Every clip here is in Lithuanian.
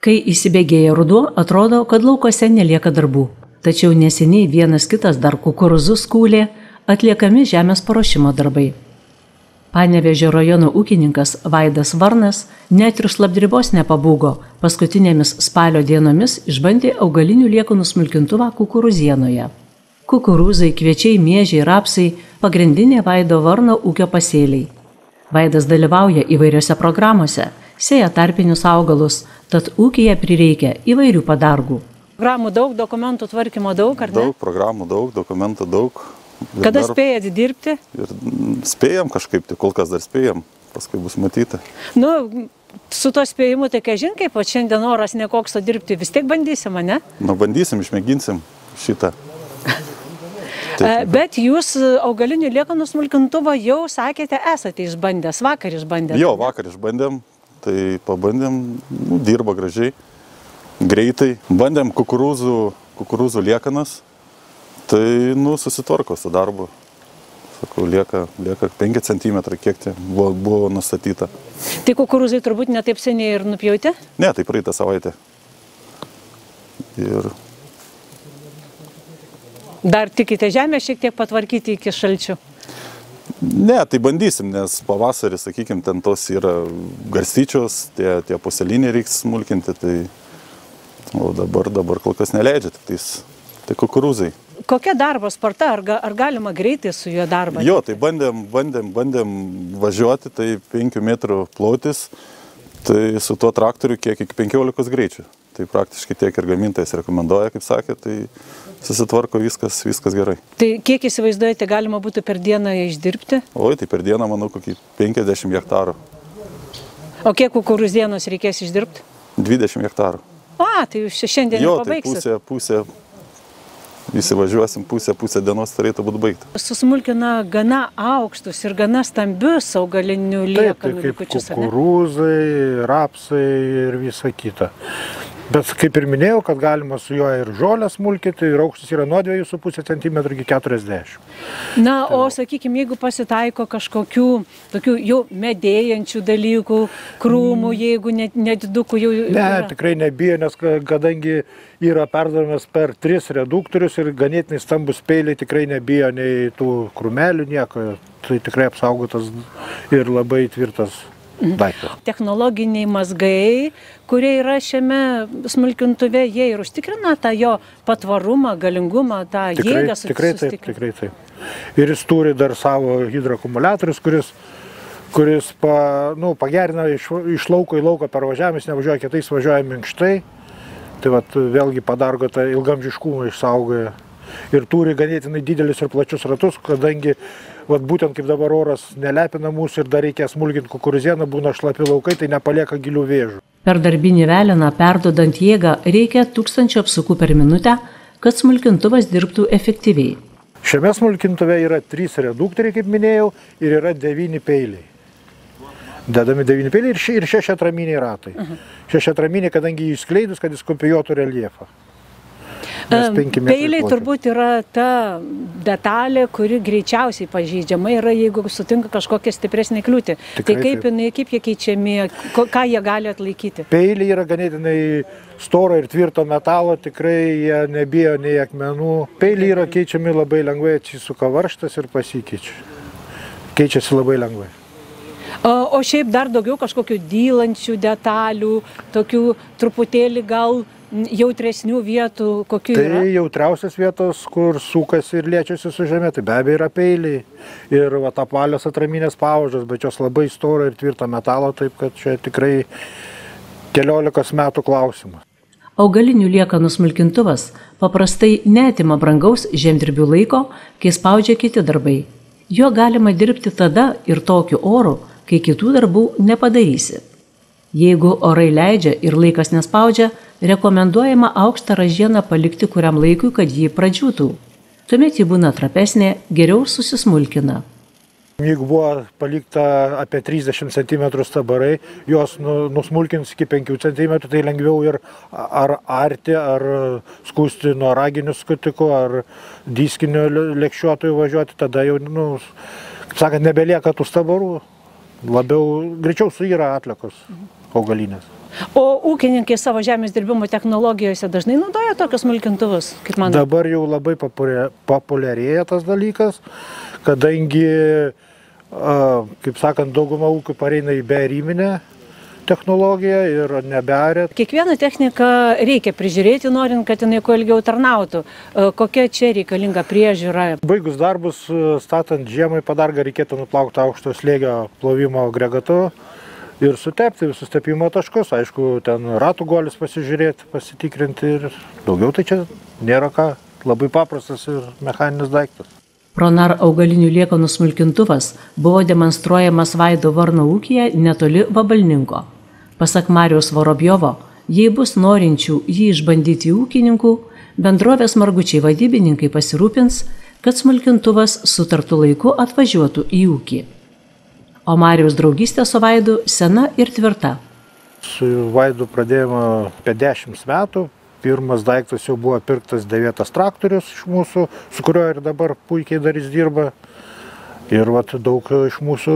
Kai įsibėgėja ruduo, atrodo, kad laukuose nelieka darbų. Tačiau neseniai vienas kitas dar kukuruzus kūlė, atliekami žemės paruošimo darbai. Panevėžio rajono ūkininkas Vaidas Varnas net ir šlapdribos nepabūgo, paskutinėmis spalio dienomis išbandė augalinių liekanų smulkintuvą kukuruzienoje. Kukurūzai, kviečiai, miežiai, rapsai – pagrindinė Vaido Varno ūkio pasėliai. Vaidas dalyvauja įvairiose programuose, sėja tarpinius augalus, tad ūkyje prireikia įvairių padargų. Programų daug, dokumentų tvarkymo daug, ar ne? Daug programų, daug, dokumentų daug. Kada spėjat dirbti? Ir spėjam kažkaip, tai kol kas dar spėjam, paskui bus matyti. Nu, su to spėjimu, tai ką žin, kaip šiandien oras nekoks to dirbti, vis tiek bandysim, ne? Nu, bandysim, išmėginsim šitą. Bet jūs augalinių liekanų smulkintuvą jau sakėte, esate išbandęs, vakar išbandėm. Jo, vakar išbandėm, tai pabandėm, dirba gražiai, greitai. Bandėm kukurūzų liekanas, tai susitvarko su darbu. Sakau, lieka 5 cm, kiek tai buvo nustatyta. Tai kukurūzai turbūt netaip seniai ir nupjauti? Ne, tai praeitą savaitę. Ir dar tikite žemę šiek tiek patvarkyti iki šalčių? Ne, tai bandysim, nes pavasarį, sakykime, ten tos yra garstyčios, tie puseliniai reiks smulkinti, tai o dabar kol kas neleidžia, tai kukurūzai. Kokia darbo sparta, ar galima greitai su juo darbą? Jo, tai bandėm važiuoti, tai 5 metrų plotis, tai su tuo traktoriu kiek iki 15 greičių. Tai praktiškai tiek ir gamintojas rekomenduoja, kaip sakė, tai susitvarko viskas gerai. Tai kiek įsivaizduojate, galima būtų per dieną išdirbti? Oi, tai per dieną, manau, kokį 50 hektarų. O kiek kukurūzienos reikės išdirbti? 20 hektarų. Tai jūs šiandien nepabaigsit? Jo, tai pusė, įsivažiuosim, pusė dienos turėtų būti baigta. Susmulkina gana aukštus ir gana stambius augalinių liekanų likučius, ar ne? Kukurūzai, rapsai ir visa kita. Bet kaip ir minėjau, kad galima su juo ir žolę smulkinti, ir aukštis yra nuo 2,5 cm iki 40. Na, o sakykime, jeigu pasitaiko kažkokių tokių jau medėjančių dalykų, krūmų, jeigu nedidukų jau... Ne, tikrai nebijo, nes kadangi yra perdavimas per 3 reduktorius ir ganėtinai stambus peiliai, tikrai nebijo nei tų krūmelių nieko. Tai tikrai apsaugotas ir labai tvirtas daiktas. Technologiniai mazgai, kurie yra šiame smulkintuve, jie ir užtikrina tą jo patvarumą, galingumą, tą jėgą sustikrina. Tikrai taip. Ir jis turi dar savo hidroakumuliatorius, kuris pagerina iš lauko į lauką pervažiavimus, nevažiuoja kietais, važiuoja minkštai. Tai vėlgi padargo tą ilgamžiškumą išsaugoja. Ir turi ganėtinai didelius ir plačius ratus, kadangi būtent kaip dabar oras nelepina mūsų ir dar reikia smulkinti kukurūzieną, būna šlapi laukai, tai nepalieka gilių vėžų. Per darbinį veleną perdodant jėgą reikia 1000 apsukų per minutę, kad smulkintuvas dirbtų efektyviai. Šiame smulkintuve yra 3 reduktoriai, kaip minėjau, ir yra 9 peiliai. Dedami 9 peiliai ir 6 atraminiai ratai. 6 atraminiai, kadangi jį išskleidus, kad jis kopijuotų reljefą. Peiliai turbūt yra ta detalė, kuri greičiausiai pažeidžiama yra, jeigu sutinka kažkokią stipresnį kliūtį. Tai kaip jie keičiami, ką jie gali atlaikyti? Peiliai yra ganėtinai storo ir tvirto metalo, tikrai jie nebijo nei akmenų. Peiliai yra keičiami labai lengvai, atsisuka varžtas ir pasikeičia. Keičiasi labai lengvai. O šiaip dar daugiau kažkokių dylančių detalių, tokių truputėlį gal jautresnių vietų, kokių yra? Tai jautriausias vietos, kur sukasi ir liečiasi su žemė, tai be abejo yra peiliai. Ir apvalios atraminės pavažos, bet jos labai storo ir tvirto metalo, taip kad čia tikrai 14 metų klausimas. Augalinių liekanų smulkintuvas paprastai neatima brangaus žemdirbių laiko, kai spaudžia kiti darbai. Jo galima dirbti tada ir tokiu oru, kai kitų darbų nepadarysi. Jeigu orai leidžia ir laikas nespaudžia, rekomenduojama aukštą ražieną palikti kuriam laikui, kad jį pradžiūtų. Tuomet ji būna trapesnė, geriau susismulkina. Jeigu buvo palikta apie 30 cm stabarai, juos nusmulkins iki 5 cm, tai lengviau ir ar arti, ar skusti nuo raginių skutikų, ar diskinių lėkščiuotojų važiuoti, tada jau, kaip sakant, nebelieka tų stabarų. greičiau suyra atliekos augalinės. O ūkininkai savo žemės dirbimo technologijose dažnai naudoja tokius smulkintuvus, kaip man? Dabar jau labai populiarėja tas dalykas, kadangi, kaip sakant, dauguma ūkių pareina į beariminę technologiją ir nebearia. Kiekvieną techniką reikia prižiūrėti, norint, kad jinai kuo ilgiau tarnautų. Kokia čia reikalinga priežiūra? Baigus darbus, statant žiemai padargą, reikėtų nuplaukti aukšto slėgio plovimo agregatu ir sutepti visus tepimo taškus. Aišku, ten ratų guolis pasižiūrėti, pasitikrinti ir daugiau tai čia nėra ką. Labai paprastas ir mechaninis daiktas. Pronar augalinių liekanų smulkintuvas buvo demonstruojamas Vaido Varno ūkyje netoli Vabalninko. Pasak Mariaus Vorobjovo, jei bus norinčių jį išbandyti ūkininkų, bendrovės Margučiai vadybininkai pasirūpins, kad smulkintuvas sutartu laiku atvažiuotų į ūkį. O Mariaus draugystė su Vaidu sena ir tvirta. Su Vaidu pradėjome apie 10 metų. Pirmas daiktas jau buvo pirktas 9 traktorius iš mūsų, su kuriuo ir dabar puikiai dar jis dirba. Ir daug iš mūsų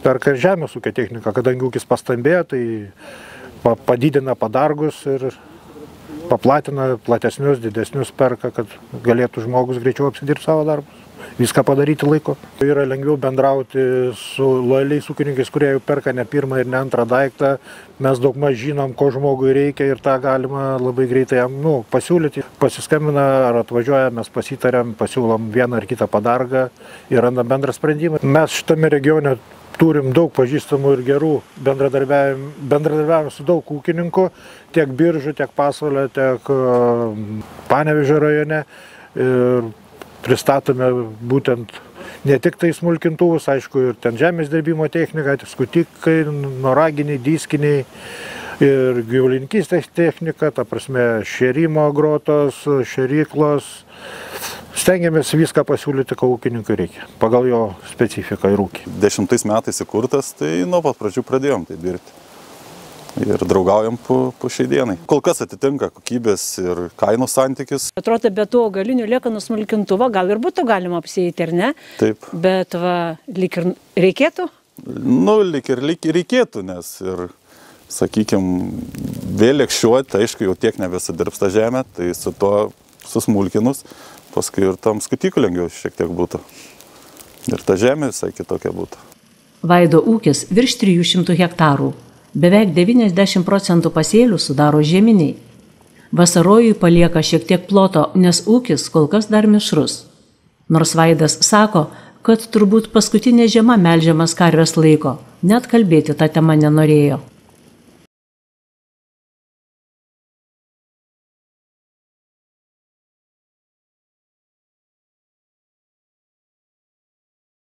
perka žemės ūkio techniką, kadangi ūkis pastambėjo, tai padidina padargus ir paplatina platesnius, didesnius perka, kad galėtų žmogus greičiau apsidirbti savo darbus. Viską padaryti laiku. Yra lengviau bendrauti su lojaliais ūkininkais, kurie jau perka ne pirmą ir ne antrą daiktą. Mes daugmaž žinom, ko žmogui reikia ir tą galima labai greitai jam pasiūlyti. Pasiskambina ar atvažiuoja, mes pasitarėm, pasiūlom vieną ar kitą padargą ir randam bendrą sprendimą. Mes šitame regione turim daug pažįstamų ir gerų bendradarbiavimų su daug ūkininkų, tiek Biržų, tiek Pasvalio, tiek Panevėžio rajone. Ir pristatome būtent ne tik tai smulkintuvus, aišku, ir ten žemės dirbimo technika, skutikai, noraginiai, diskiniai ir gyvulininkystės technika, ta prasme šėrimo grotos, šėryklos. Stengiamės viską pasiūlyti, ko ūkininkui reikia, pagal jo specifiką ir ūkį. 10 metais įkurtas, tai nuo pat pradžių pradėjom tai dirbti. Ir draugaujam po šiai dienai. Kol kas atitinka kokybės ir kainų santykis. Atrodo, be tų augalinių liekanų smulkintuvo gal ir būtų galima apsieiti, ar ne? Taip. Bet lyg ir reikėtų? Lyg ir reikėtų, nes ir, sakykime, vėl lėkščiuoti, aišku, jau tiek nebesidirbs tą žemę, tai su to susmulkinus, paskui ir tam skutikų lengviau šiek tiek būtų. Ir ta žemė visai kitokia būtų. Vaido ūkis virš 300 hektarų. Beveik 90% pasėlių sudaro žieminiai. Vasarojui palieka šiek tiek ploto, nes ūkis kol kas dar mišrus. Nors Vaidas sako, kad turbūt paskutinė žiema melžiamas karvės laiko, net kalbėti tą temą nenorėjo.